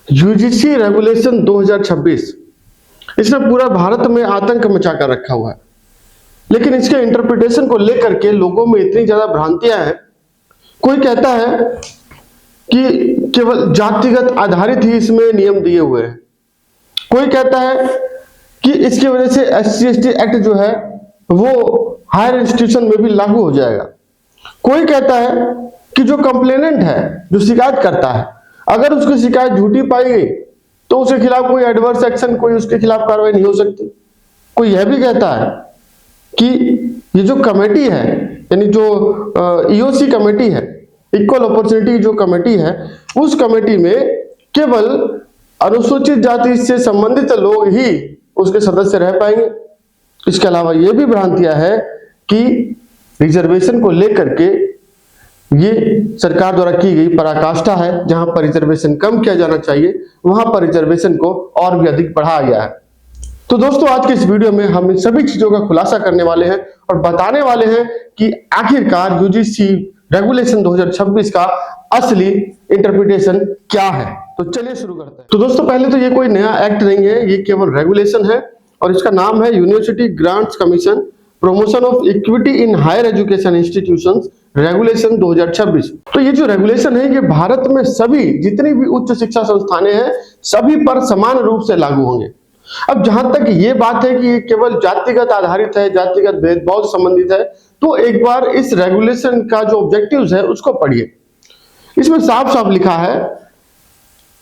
UGC regulation 2026 इसने पूरा भारत में आतंक मचा कर रखा हुआ है। लेकिन इसके इंटरप्रिटेशन को लेकर के लोगों में इतनी ज्यादा भ्रांतियां हैं। कोई कहता है कि केवल जातिगत आधारित ही इसमें नियम दिए हुए हैं। कोई कहता है कि इसकी वजह से SC/ST एक्ट जो है वो हायर इंस्टीट्यूशन में भी लागू हो जाएगा। कोई कहता है कि जो कंप्लेनेंट है, जो शिकायत करता है, अगर उसकी शिकायत झूठी पाई गई तो उसके खिलाफ कोई एडवर्स एक्शन, कोई उसके खिलाफ कार्रवाई नहीं हो सकती। कोई यह भी कहता है कि ये जो कमेटी है, यानी जो EOC कमेटी है, इक्वल अपॉर्चुनिटी जो कमेटी है, उस कमेटी में केवल अनुसूचित जाति से संबंधित लोग ही उसके सदस्य रह पाएंगे। इसके अलावा यह भी भ्रांतियां है कि रिजर्वेशन को लेकर के ये सरकार द्वारा की गई पराकाष्ठा है। जहां पर रिजर्वेशन कम किया जाना चाहिए, वहां पर रिजर्वेशन को और भी अधिक बढ़ाया गया है। तो दोस्तों, आज के इस वीडियो में हम इन सभी चीजों का खुलासा करने वाले हैं और बताने वाले हैं कि आखिरकार यूजीसी रेगुलेशन 2026 का असली इंटरप्रिटेशन क्या है। तो चलिए शुरू करते हैं। तो दोस्तों, पहले तो ये कोई नया एक्ट नहीं है, ये केवल रेगुलेशन है और इसका नाम है University Grants Commission Promotion of Equity in Higher Education Institutions Regulation 2026। तो ये जो रेगुलेशन है, ये भारत में सभी जितनी भी उच्च शिक्षा संस्थानें हैं सभी पर समान रूप से लागू होंगे। अब जहां तक ये बात है कि ये केवल जातिगत आधारित है, जातिगत भेदभाव से संबंधित है, तो एक बार इस रेगुलेशन का जो ऑब्जेक्टिव्स है उसको पढ़िए। इसमें साफ साफ लिखा है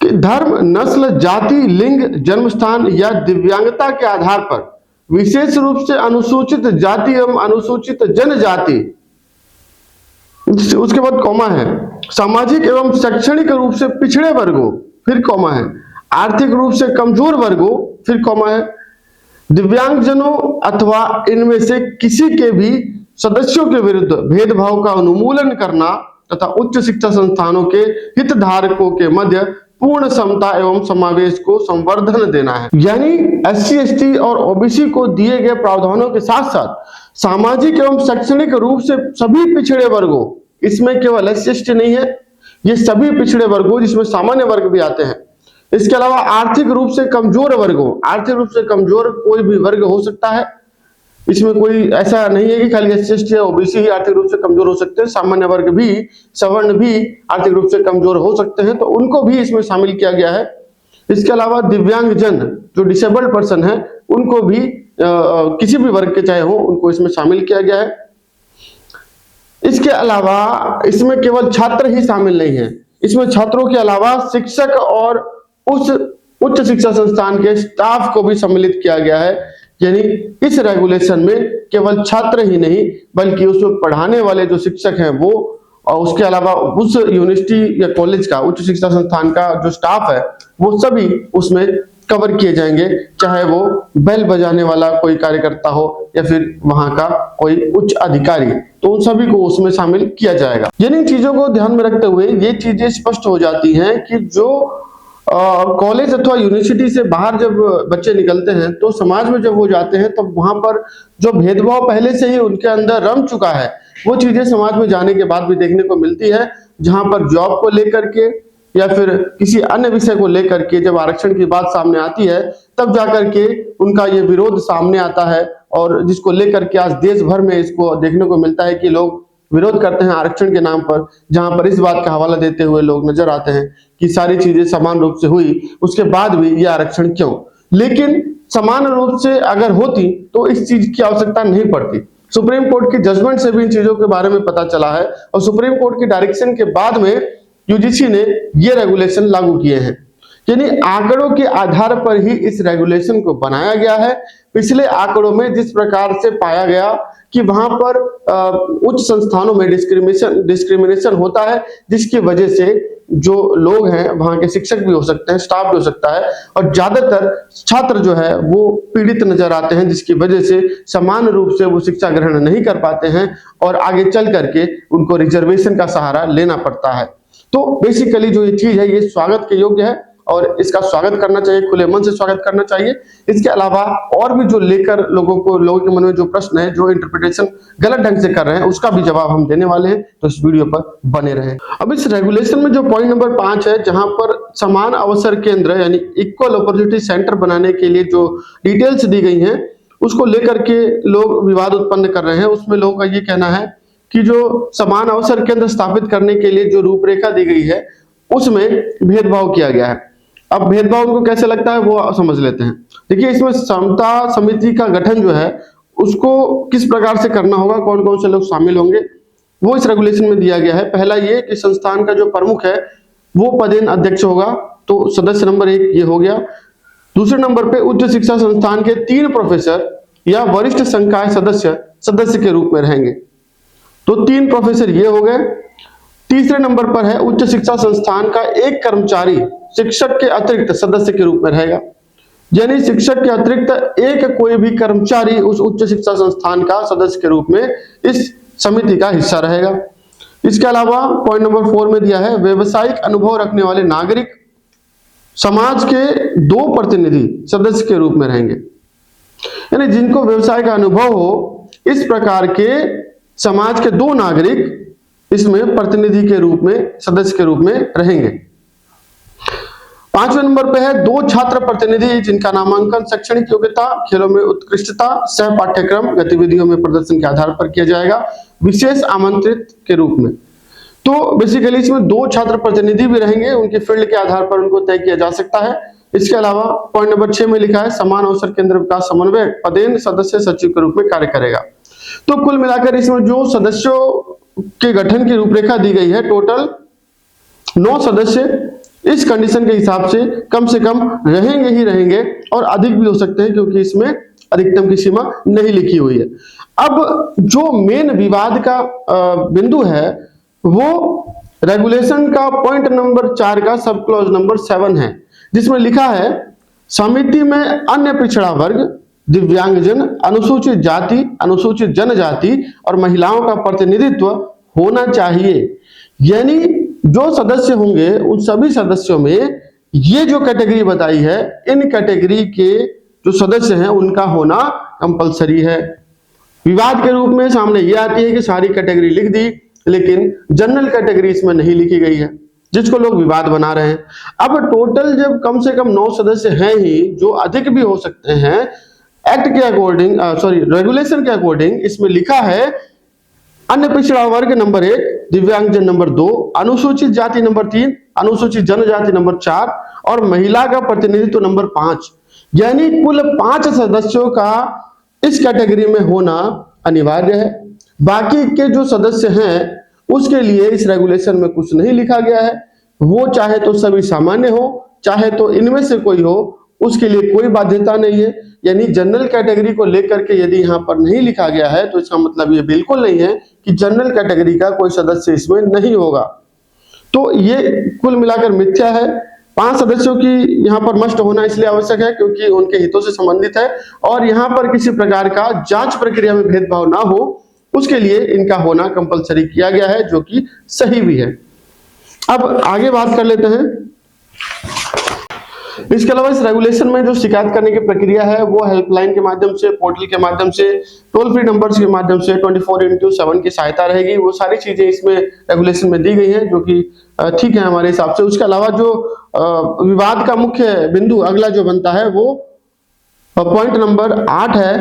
कि धर्म, नस्ल, जाति, लिंग, जन्मस्थान या दिव्यांगता के आधार पर विशेष रूप से अनुसूचित जाति एवं अनुसूचित जनजाति, उसके बाद कॉमा है, सामाजिक एवं शैक्षणिक रूप से पिछड़े वर्गों, फिर कॉमा है, आर्थिक रूप से कमजोर वर्गों, फिर कॉमा है, दिव्यांगजनों अथवा इनमें से किसी के भी सदस्यों के विरुद्ध भेदभाव का उन्मूलन करना तथा उच्च शिक्षा संस्थानों के हितधारकों के मध्य पूर्ण समता एवं समावेश को संवर्धन देना है। यानी SC/ST और OBC को दिए गए प्रावधानों के साथ साथ सामाजिक एवं शैक्षणिक रूप से सभी पिछड़े वर्गों, इसमें केवल SC/ST नहीं है, ये सभी पिछड़े वर्गों जिसमें सामान्य वर्ग भी आते हैं। इसके अलावा आर्थिक रूप से कमजोर वर्गों, आर्थिक रूप से कमजोर कोई भी वर्ग हो सकता है, इसमें कोई ऐसा नहीं है कि खाली SC/ST या OBC ही आर्थिक रूप से कमजोर हो सकते हैं, सामान्य वर्ग भी, सवर्ण भी आर्थिक रूप से कमजोर हो सकते हैं, तो उनको भी इसमें शामिल किया गया है। इसके अलावा दिव्यांगजन, जो डिसेबल्ड पर्सन है, उनको भी किसी भी वर्ग के चाहे हो, उनको इसमें शामिल किया गया है। इसके अलावा इसमें केवल छात्र ही शामिल नहीं है, इसमें छात्रों के अलावा शिक्षक और उस उच्च शिक्षा संस्थान के स्टाफ को भी सम्मिलित किया गया है। यानी इस रेगुलेशन में केवल छात्र ही नहीं बल्कि उसमें पढ़ाने वाले जो शिक्षक हैं वो, और उसके अलावा उस यूनिवर्सिटी या कॉलेज का, उच्च शिक्षा संस्थान का जो स्टाफ है वो सभी उसमें कवर किए जाएंगे, चाहे वो बेल बजाने वाला कोई कार्यकर्ता हो या फिर वहां का कोई उच्च अधिकारी, तो उन सभी को उसमें शामिल किया जाएगा। यानी चीजों को ध्यान में रखते हुए ये चीजें स्पष्ट हो जाती हैं कि जो कॉलेज अथवा यूनिवर्सिटी से बाहर जब बच्चे निकलते हैं तो समाज में जब वो जाते हैं, तब वहां पर जो भेदभाव पहले से ही उनके अंदर रम चुका है, वो चीजें समाज में जाने के बाद भी देखने को मिलती है। जहां पर जॉब को लेकर के या फिर किसी अन्य विषय को लेकर के जब आरक्षण की बात सामने आती है, तब जाकर के उनका ये विरोध सामने आता है, और जिसको लेकर के आज देश भर में इसको देखने को मिलता है कि लोग विरोध करते हैं आरक्षण के नाम पर। जहां पर इस बात का हवाला देते हुए लोग नजर आते हैं कि सारी चीजें समान रूप से हुई, उसके बाद भी ये आरक्षण क्यों। लेकिन समान रूप से अगर होती तो इस चीज की आवश्यकता नहीं पड़ती। सुप्रीम कोर्ट की जजमेंट से भी इन चीजों के बारे में पता चला है, और सुप्रीम कोर्ट की डायरेक्शन के बाद में यूजीसी ने ये रेगुलेशन लागू किए हैं। यानी आंकड़ों के आधार पर ही इस रेगुलेशन को बनाया गया है। पिछले आंकड़ों में जिस प्रकार से पाया गया कि वहां पर उच्च संस्थानों में डिस्क्रिमिनेशन होता है, जिसकी वजह से जो लोग हैं वहां के शिक्षक भी हो सकते हैं, स्टाफ भी हो सकता है, और ज्यादातर छात्र जो है वो पीड़ित नजर आते हैं, जिसकी वजह से समान रूप से वो शिक्षा ग्रहण नहीं कर पाते हैं और आगे चल करके उनको रिजर्वेशन का सहारा लेना पड़ता है। तो बेसिकली जो ये चीज है ये स्वागत के योग्य है और इसका स्वागत करना चाहिए, खुले मन से स्वागत करना चाहिए। इसके अलावा और भी जो लेकर लोगों के मन में जो प्रश्न है, जो इंटरप्रिटेशन गलत ढंग से कर रहे हैं, उसका भी जवाब हम देने वाले हैं, तो इस वीडियो पर बने रहें। अब इस रेगुलेशन में जो पॉइंट नंबर 5 है, जहां पर समान अवसर केंद्र यानी इक्वल अपॉर्चुनिटी सेंटर बनाने के लिए जो डिटेल्स दी गई हैं, उसको लेकर के लोग विवाद उत्पन्न कर रहे हैं। उसमें लोगों का ये कहना है कि जो समान अवसर केंद्र स्थापित करने के लिए जो रूपरेखा दी गई है, उसमें भेदभाव किया गया है। अब भेदभाव उनको कैसे लगता है वो समझ लेते हैं। देखिए, इसमें समता समिति का गठन जो है उसको किस प्रकार से करना होगा, कौन कौन से लोग शामिल होंगे, वो इस रेगुलेशन में दिया गया है। पहला ये कि संस्थान का जो प्रमुख है वो पदेन अध्यक्ष होगा, तो सदस्य नंबर 1 ये हो गया। दूसरे नंबर पे उच्च शिक्षा संस्थान के 3 प्रोफेसर या वरिष्ठ संकाय सदस्य के रूप में रहेंगे, तो 3 प्रोफेसर ये हो गए। तीसरे नंबर पर है उच्च शिक्षा संस्थान का 1 कर्मचारी शिक्षक के अतिरिक्त सदस्य के रूप में रहेगा, यानी शिक्षक के अतिरिक्त एक कोई भी कर्मचारी उस उच्च शिक्षा संस्थान का सदस्य के रूप में इस समिति का हिस्सा रहेगा। इसके अलावा पॉइंट नंबर 4 में दिया है व्यवसायिक अनुभव रखने वाले नागरिक समाज के 2 प्रतिनिधि सदस्य के रूप में रहेंगे, यानी जिनको व्यवसाय का अनुभव हो, इस प्रकार के समाज के 2 नागरिक इसमें प्रतिनिधि के रूप में, सदस्य के रूप में रहेंगे। 5वें नंबर पे है 2 छात्र प्रतिनिधि जिनका नामांकन शैक्षणिक योग्यता, खेलों में उत्कृष्टता, सह पाठ्यक्रम गतिविधियों में प्रदर्शन के आधार पर किया जाएगा, विशेष आमंत्रित के रूप में। तो बेसिकली इसमें 2 छात्र प्रतिनिधि भी रहेंगे, उनके फील्ड के आधार पर उनको तय किया जा सकता है। इसके अलावा पॉइंट नंबर 6 में लिखा है समान अवसर केंद्र विकास समन्वयक पदेन सदस्य सचिव के रूप में कार्य करेगा। तो कुल मिलाकर इसमें जो सदस्यों के गठन की रूपरेखा दी गई है, टोटल 9 सदस्य इस कंडीशन के हिसाब से कम रहेंगे ही रहेंगे, और अधिक भी हो सकते हैं क्योंकि इसमें अधिकतम की सीमा नहीं लिखी हुई है। अब जो मेन विवाद का बिंदु है वो रेगुलेशन का पॉइंट नंबर 4 का सब क्लॉज नंबर 7 है, जिसमें लिखा है समिति में अन्य पिछड़ा वर्ग, दिव्यांगजन, अनुसूचित जाति, अनुसूचित जनजाति और महिलाओं का प्रतिनिधित्व होना चाहिए। यानी जो सदस्य होंगे उन सभी सदस्यों में ये जो कैटेगरी बताई है, इन कैटेगरी के जो सदस्य हैं उनका होना कंपलसरी है। विवाद के रूप में सामने ये आती है कि सारी कैटेगरी लिख दी, लेकिन जनरल कैटेगरी इसमें नहीं लिखी गई है, जिसको लोग विवाद बना रहे हैं। अब टोटल जब कम से कम 9 सदस्य हैं ही, जो अधिक भी हो सकते हैं, एक्ट के अकॉर्डिंग रेगुलेशन के अकॉर्डिंग इसमें लिखा है अन्य पिछड़ा वर्ग नंबर 1, दिव्यांगजन नंबर 2, अनुसूचित जाति नंबर 3, अनुसूचित जनजाति नंबर 4 और महिला का प्रतिनिधित्व नंबर 5, यानी कुल 5 सदस्यों का इस कैटेगरी में होना अनिवार्य है। बाकी के जो सदस्य हैं उसके लिए इस रेगुलेशन में कुछ नहीं लिखा गया है, वो चाहे तो सभी सामान्य हो, चाहे तो इनमें से कोई हो, उसके लिए कोई बाध्यता नहीं है। यानी जनरल कैटेगरी को लेकर के यदि यहाँ पर नहीं लिखा गया है तो इसका मतलब ये बिल्कुल नहीं है कि जनरल कैटेगरी का कोई सदस्य इसमें नहीं होगा। तो ये कुल मिलाकर मिथ्या है। 5 सदस्यों की यहाँ पर मस्ट होना इसलिए आवश्यक है क्योंकि उनके हितों से संबंधित है, और यहाँ पर किसी प्रकार का जांच प्रक्रिया में भेदभाव ना हो उसके लिए इनका होना कंपलसरी किया गया है, जो कि सही भी है। अब आगे बात कर लेते हैं। इसके अलावा इस रेगुलेशन में जो शिकायत करने की प्रक्रिया है वो हेल्पलाइन के माध्यम से, पोर्टल के माध्यम से, टोल फ्री नंबर्स के माध्यम से 24/7 की सहायता रहेगी। वो सारी चीजें इसमें रेगुलेशन में दी गई हैं, जो कि ठीक है हमारे हिसाब से। उसके अलावा जो विवाद का मुख्य बिंदु अगला जो बनता है वो पॉइंट नंबर 8 है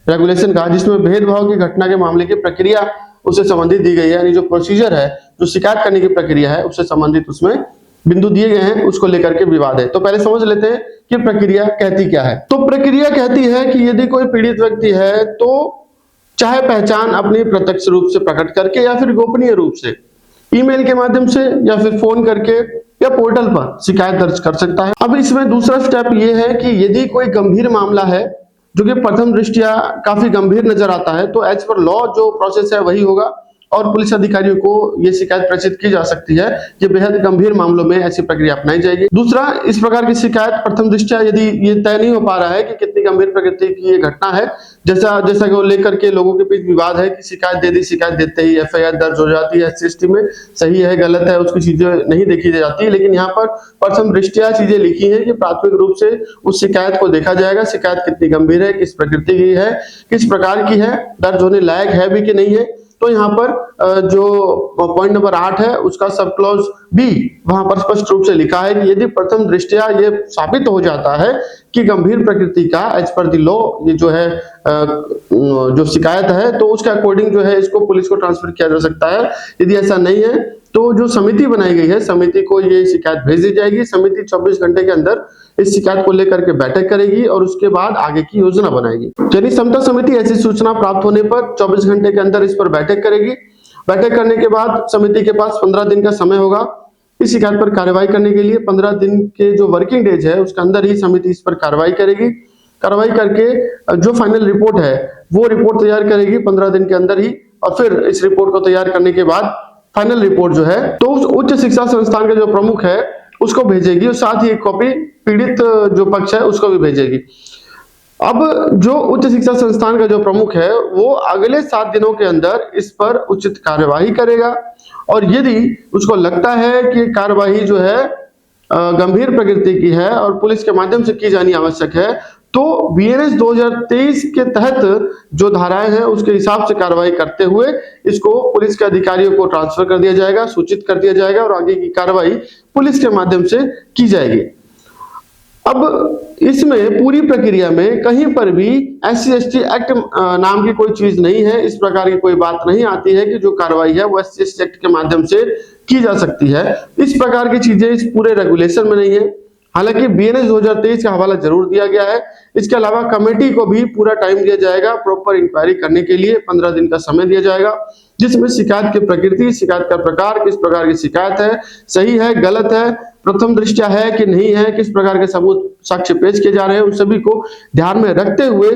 रेगुलेशन का, जिसमें भेदभाव की घटना के मामले की प्रक्रिया उससे संबंधित दी गई है, यानी जो प्रोसीजर है, जो शिकायत करने की प्रक्रिया है उससे संबंधित उसमें बिंदु दिए गए हैं, उसको लेकर के विवाद है। तो पहले समझ लेते हैं कि प्रक्रिया कहती क्या है। तो प्रक्रिया कहती है कि यदि कोई पीड़ित व्यक्ति है तो चाहे पहचान अपनी प्रत्यक्ष रूप से प्रकट करके या फिर गोपनीय रूप से, ईमेल के माध्यम से या फिर फोन करके या पोर्टल पर शिकायत दर्ज कर सकता है। अब इसमें दूसरा स्टेप ये है कि यदि कोई गंभीर मामला है जो कि प्रथम दृष्टिया काफी गंभीर नजर आता है, तो एज पर लॉ जो प्रोसेस है वही होगा। और पुलिस अधिकारियों को ये शिकायत प्रेषित की जा सकती है कि बेहद गंभीर मामलों में ऐसी प्रक्रिया अपनाई जाएगी। दूसरा, इस प्रकार की शिकायत प्रथम दृष्टया यदि ये तय नहीं हो पा रहा है कि कितनी गंभीर प्रकृति की ये घटना है, जैसा को लेकर के लोगों के बीच विवाद है कि शिकायत दे दी, शिकायत देते ही एफआईआर दर्ज हो जाती है, SC में सही है गलत है उसकी चीजें नहीं देखी जाती। लेकिन यहाँ पर प्रथम दृष्टया चीजें लिखी है कि प्राथमिक रूप से उस शिकायत को देखा जाएगा, शिकायत कितनी गंभीर है, किस प्रकृति की है, किस प्रकार की है, दर्ज होने लायक है भी कि नहीं है। तो यहाँ पर जो पॉइंट नंबर 8 है उसका सब क्लॉज B वहां पर स्पष्ट रूप से लिखा है कि यदि प्रथम दृष्टया ये साबित हो जाता है कि गंभीर प्रकृति का एज पर द लॉ ये जो है जो शिकायत है, तो उसके अकॉर्डिंग जो है इसको पुलिस को ट्रांसफर किया जा सकता है। यदि ऐसा नहीं है तो जो समिति बनाई गई है, समिति को ये शिकायत भेज दी जाएगी। समिति 24 घंटे के अंदर इस शिकायत को लेकर के बैठक करेगी और उसके बाद आगे की योजना बनाएगी। चयनित समता समिति ऐसी सूचना प्राप्त होने पर 24 घंटे के अंदर इस पर बैठक करेगी। बैठक करने के बाद समिति के पास 15 दिन का समय होगा इस शिकायत पर कार्रवाई करने के लिए। 15 दिन के जो वर्किंग डेज है उसके अंदर ही समिति इस पर कार्रवाई करेगी। कार्रवाई करके जो फाइनल रिपोर्ट है वो रिपोर्ट तैयार करेगी 15 दिन के अंदर ही, और फिर इस रिपोर्ट को तैयार करने के बाद फाइनल रिपोर्ट जो है तो उस उच्च शिक्षा संस्थान के जो प्रमुख है उसको भेजेगी और साथ ही एक कॉपी पीड़ित जो पक्ष है उसको भी भेजेगी। अब जो उच्च शिक्षा संस्थान का जो प्रमुख है वो अगले 7 दिनों के अंदर इस पर उचित कार्यवाही करेगा, और यदि उसको लगता है कि कार्यवाही जो है गंभीर प्रकृति की है और पुलिस के माध्यम से की जानी आवश्यक है, तो BNS 2023 के तहत जो धाराएं हैं उसके हिसाब से कार्रवाई करते हुए इसको पुलिस के अधिकारियों को ट्रांसफर कर दिया जाएगा, सूचित कर दिया जाएगा और आगे की कार्रवाई पुलिस के माध्यम से की जाएगी। अब इसमें पूरी प्रक्रिया में कहीं पर भी SC/ST एक्ट नाम की कोई चीज नहीं है, इस प्रकार की कोई बात नहीं आती है कि जो कार्रवाई है वो SC/ST एक्ट के माध्यम से की जा सकती है। इस प्रकार की चीजें इस पूरे रेगुलेशन में नहीं है। हालांकि BNS 2023 का हवाला जरूर दिया गया है। इसके अलावा कमेटी को भी पूरा टाइम दिया जाएगा प्रॉपर इंक्वायरी करने के लिए, 15 दिन का समय दिया जाएगा, जिसमें शिकायत की प्रकृति, शिकायत का प्रकार, किस प्रकार की शिकायत है, सही है गलत है, प्रथम दृष्टया है कि नहीं है, किस प्रकार के सबूत साक्ष्य पेश किए जा रहे हैं, उन सभी को ध्यान में रखते हुए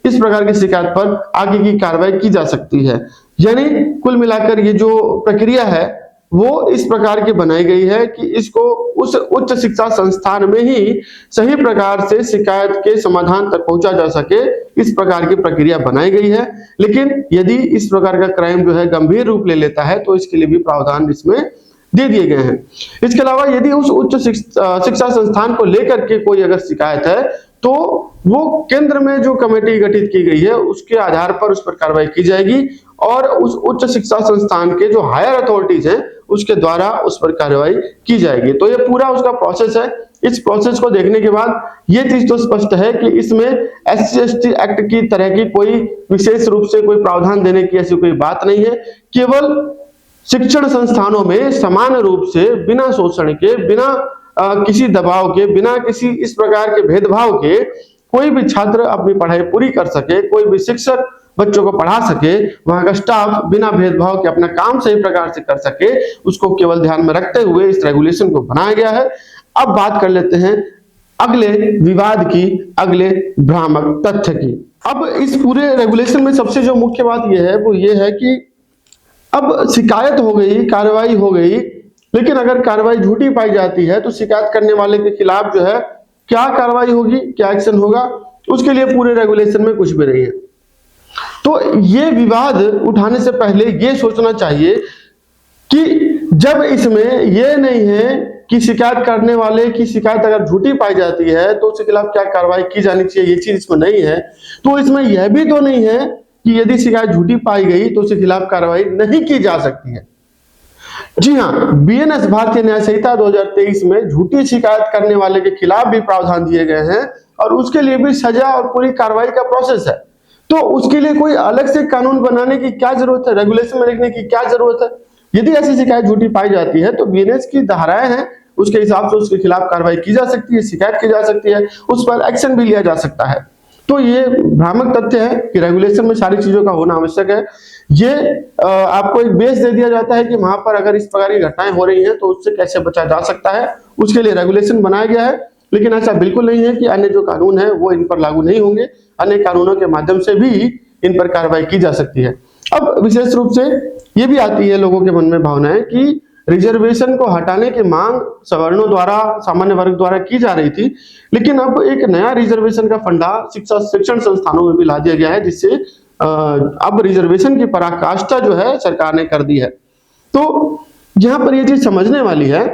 इस प्रकार की शिकायत पर आगे की कार्रवाई की जा सकती है। यानी कुल मिलाकर ये जो प्रक्रिया है वो इस प्रकार की बनाई गई है कि इसको उस उच्च शिक्षा संस्थान में ही सही प्रकार से शिकायत के समाधान तक पहुंचा जा सके, इस प्रकार की प्रक्रिया बनाई गई है। लेकिन यदि इस प्रकार का क्राइम जो है गंभीर रूप ले लेता है तो इसके लिए भी प्रावधान इसमें दे दिए गए हैं। इसके अलावा यदि उस उच्च शिक्षा संस्थान को लेकर के कोई अगर शिकायत है तो वो केंद्र में जो कमेटी गठित की गई है उसके आधार पर उस पर कार्रवाई की जाएगी और उस उच्च शिक्षा संस्थान के जो हायर अथॉरिटीज हैं उसके द्वारा उस पर कार्रवाई की जाएगी। तो ये पूरा उसका प्रोसेस है। इस प्रोसेस को देखने के बाद ये चीज तो स्पष्ट है कि इसमें SC/ST एक्ट की तरह की कोई विशेष रूप से कोई प्रावधान देने की ऐसी कोई बात नहीं है। केवल शिक्षण संस्थानों में समान रूप से बिना शोषण के, बिना किसी दबाव के, बिना किसी इस प्रकार के भेदभाव के कोई भी छात्र अपनी पढ़ाई पूरी कर सके, कोई भी शिक्षक बच्चों को पढ़ा सके, वहां का स्टाफ बिना भेदभाव के अपना काम सही प्रकार से कर सके, उसको केवल ध्यान में रखते हुए इस रेगुलेशन को बनाया गया है। अब बात कर लेते हैं अगले विवाद की, अगले भ्रामक तथ्य की। अब इस पूरे रेगुलेशन में सबसे जो मुख्य बात यह है वो ये है कि अब शिकायत हो गई, कार्रवाई हो गई, लेकिन अगर कार्रवाई झूठी पाई जाती है तो शिकायत करने वाले के खिलाफ जो है क्या कार्रवाई होगी, क्या एक्शन होगा, उसके लिए पूरे रेगुलेशन में कुछ भी नहीं है। तो ये विवाद उठाने से पहले ये सोचना चाहिए कि जब इसमें ये नहीं है कि शिकायत करने वाले की शिकायत अगर झूठी पाई जाती है तो उसके खिलाफ क्या कार्रवाई की जानी चाहिए, ये चीज इसमें नहीं है, तो इसमें यह भी तो नहीं है कि यदि शिकायत झूठी पाई गई तो उसके खिलाफ कार्रवाई नहीं की जा सकती है। जी हाँ, BNS भारतीय न्याय संहिता 2023 में झूठी शिकायत करने वाले के खिलाफ भी प्रावधान दिए गए हैं और उसके लिए भी सजा और पूरी कार्रवाई का प्रोसेस है। तो उसके लिए कोई अलग से कानून बनाने की क्या जरूरत है, रेगुलेशन में लिखने की क्या जरूरत है? यदि ऐसी शिकायत झूठी पाई जाती है तो BNS की धाराएं हैं, उसके हिसाब से उसके खिलाफ कार्रवाई की जा सकती है, शिकायत की जा सकती है, उस पर एक्शन भी लिया जा सकता है। तो ये भ्रामक तथ्य है कि रेगुलेशन में सारी चीजों का होना आवश्यक है। ये आपको एक बेस दे दिया जाता है कि वहां पर अगर इस प्रकार की घटनाएं हो रही हैं तो उससे कैसे बचा जा सकता है, उसके लिए रेगुलेशन बनाया गया है। लेकिन ऐसा बिल्कुल नहीं है कि अन्य जो कानून है वो इन पर लागू नहीं होंगे, अन्य कानूनों के माध्यम से भी इन पर कार्रवाई की जा सकती है। अब विशेष रूप से ये भी आती है लोगों के मन में भावनाएं कि रिजर्वेशन को हटाने की मांग सवर्णों द्वारा, सामान्य वर्ग द्वारा की जा रही थी, लेकिन अब एक नया रिजर्वेशन का फंडा शिक्षण संस्थानों में भी ला दिया गया है, जिससे अब रिजर्वेशन की पराकाष्ठा जो है सरकार ने कर दी है। तो यहाँ पर ये चीज समझने वाली है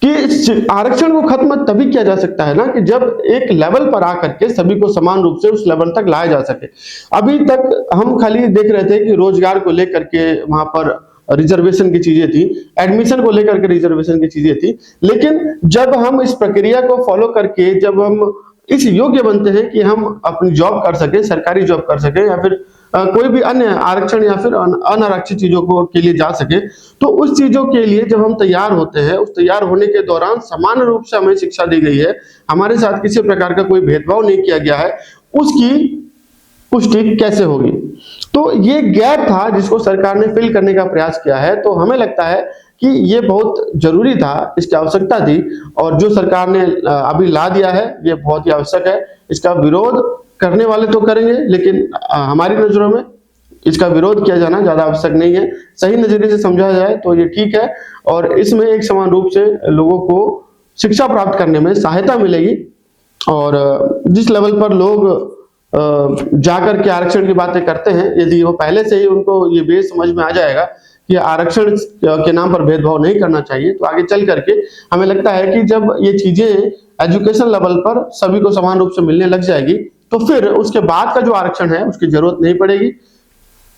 कि आरक्षण को खत्म तभी किया जा सकता है ना कि जब एक लेवल पर आकर के सभी को समान रूप से उस लेवल तक लाया जा सके। अभी तक हम खाली देख रहे थे कि रोजगार को लेकर के वहां पर रिजर्वेशन की चीजें थी, एडमिशन को लेकर के रिजर्वेशन की चीजें थी, लेकिन जब हम इस प्रक्रिया को फॉलो करके जब हम इस योग्य बनते हैं कि हम अपनी जॉब कर सके, सरकारी जॉब कर सके या फिर कोई भी अन्य आरक्षण या फिर अनारक्षित चीजों को के लिए जा सके, तो उस चीजों के लिए जब हम तैयार होते हैं, उस तैयार होने के दौरान समान रूप से हमें शिक्षा दी गई है, हमारे साथ किसी प्रकार का कोई भेदभाव नहीं किया गया है, उसकी पुष्टि कैसे होगी? तो ये गैप था जिसको सरकार ने फिल करने का प्रयास किया है। तो हमें लगता है कि ये बहुत जरूरी था, इसकी आवश्यकता थी, और जो सरकार ने अभी ला दिया है ये बहुत ही आवश्यक है। इसका विरोध करने वाले तो करेंगे, लेकिन हमारी नजरों में इसका विरोध किया जाना ज्यादा आवश्यक नहीं है। सही नजरिए से समझा जाए तो ये ठीक है, और इसमें एक समान रूप से लोगों को शिक्षा प्राप्त करने में सहायता मिलेगी। और जिस लेवल पर लोग जाकर के आरक्षण की बातें करते हैं, यदि वो पहले से ही उनको ये बेस समझ में आ जाएगा कि आरक्षण के नाम पर भेदभाव नहीं करना चाहिए, तो आगे चल करके हमें लगता है कि जब ये चीजें एजुकेशन लेवल पर सभी को समान रूप से मिलने लग जाएगी, तो फिर उसके बाद का जो आरक्षण है उसकी जरूरत नहीं पड़ेगी,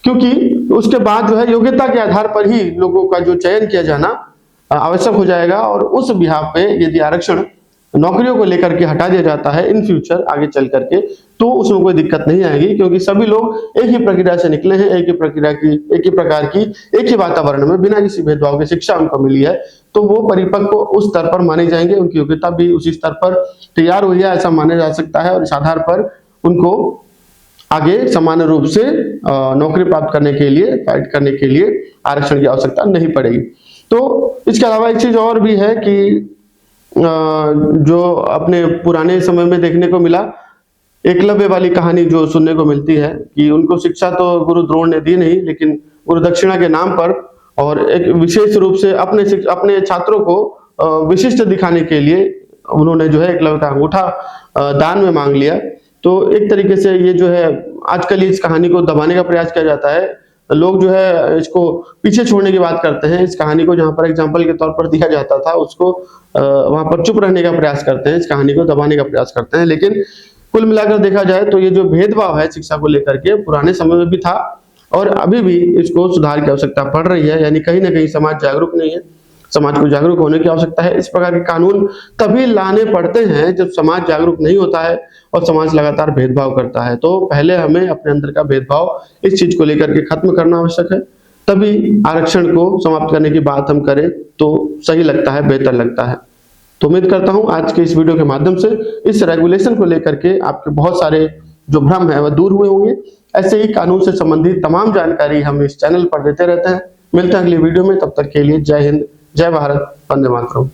क्योंकि उसके बाद जो है योग्यता के आधार पर ही लोगों का जो चयन किया जाना आवश्यक हो जाएगा। और उस बिहाफ पे यदि आरक्षण नौकरियों को लेकर के हटा दिया जाता है इन फ्यूचर आगे चल करके, तो उसमें कोई दिक्कत नहीं आएगी, क्योंकि सभी लोग एक ही प्रक्रिया से निकले हैं, एक ही प्रक्रिया की, एक ही प्रकार की, एक ही वातावरण में बिना किसी भेदभाव के शिक्षा उनको मिली है, तो वो परिपक्व उस स्तर पर माने जाएंगे, उनकी योग्यता भी उसी स्तर पर तैयार हुई है ऐसा माना जा सकता है, और इस आधार पर उनको आगे सामान्य रूप से नौकरी प्राप्त करने के लिए, फाइट करने के लिए आरक्षण की आवश्यकता नहीं पड़ेगी। तो इसके अलावा एक चीज और भी है कि जो अपने पुराने समय में देखने को मिला, एकलव्य वाली कहानी जो सुनने को मिलती है कि उनको शिक्षा तो गुरु द्रोण ने दी नहीं, लेकिन गुरु दक्षिणा के नाम पर और एक विशेष रूप से अपने छात्रों को विशिष्ट दिखाने के लिए उन्होंने जो है एकलव्य का अंगूठा दान में मांग लिया। तो एक तरीके से ये जो है आजकल इस कहानी को दबाने का प्रयास किया जाता है, लोग जो है इसको पीछे छोड़ने की बात करते हैं, इस कहानी को जहां पर एग्जाम्पल के तौर पर दिया जाता था उसको वहां पर चुप रहने का प्रयास करते हैं, इस कहानी को दबाने का प्रयास करते हैं। लेकिन कुल मिलाकर देखा जाए तो ये जो भेदभाव है शिक्षा को लेकर के पुराने समय में भी था और अभी भी इसको सुधार की आवश्यकता पड़ रही है, यानी कहीं ना कहीं समाज जागरूक नहीं है, समाज को जागरूक होने की आवश्यकता है। इस प्रकार के कानून तभी लाने पड़ते हैं जब समाज जागरूक नहीं होता है और समाज लगातार भेदभाव करता है। तो पहले हमें अपने अंदर का भेदभाव इस चीज को लेकर के खत्म करना आवश्यक है, तभी आरक्षण को समाप्त करने की बात हम करें तो सही लगता है, बेहतर लगता है। तो उम्मीद करता हूं आज के इस वीडियो के माध्यम से इस रेगुलेशन को लेकर के आपके बहुत सारे जो भ्रम है वह दूर हुए होंगे। ऐसे ही कानून से संबंधित तमाम जानकारी हम इस चैनल पर देते रहते हैं। मिलते हैं अगली वीडियो में, तब तक के लिए जय हिंद, जय भारत, वंदे मातरम।